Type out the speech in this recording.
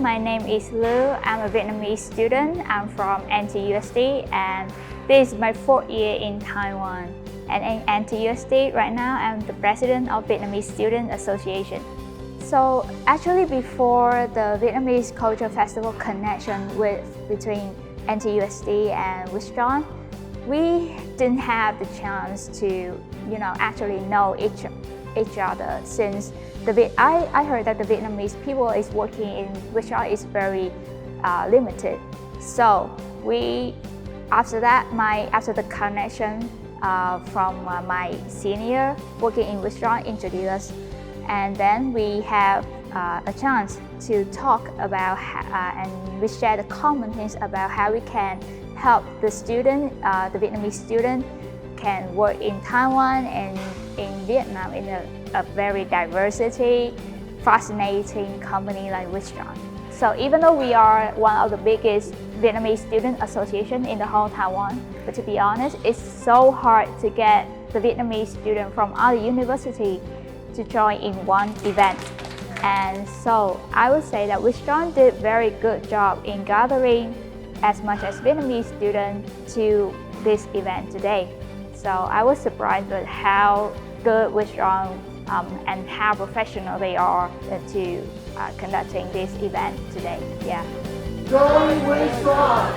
My name is Lưu. I'm a Vietnamese student. I'm from NTUSD and this is my 4th year in Taiwan. And in NTUSD right now, I'm the president of Vietnamese Student Association. So actually before the Vietnamese Culture Festival connection between NTUSD and Wistron, we didn't have the chance to actually know each other since I heard that the Vietnamese people is working in Wistron is very limited. So after the connection from my senior working in Wistron introduced us, and then we have a chance to talk about and we share the common things about how we can help the Vietnamese student can work in Taiwan and in Vietnam in a very diversity, fascinating company like Wistron. So even though we are one of the biggest Vietnamese student association in the whole Taiwan, but to be honest, it's so hard to get the Vietnamese student from other university to join in one event. And so I would say that Wistron did a very good job in gathering as much as Vietnamese students to this event today. So I was surprised with how good Wistron and how professional they are to conducting this event today. Yeah. Join Wistron!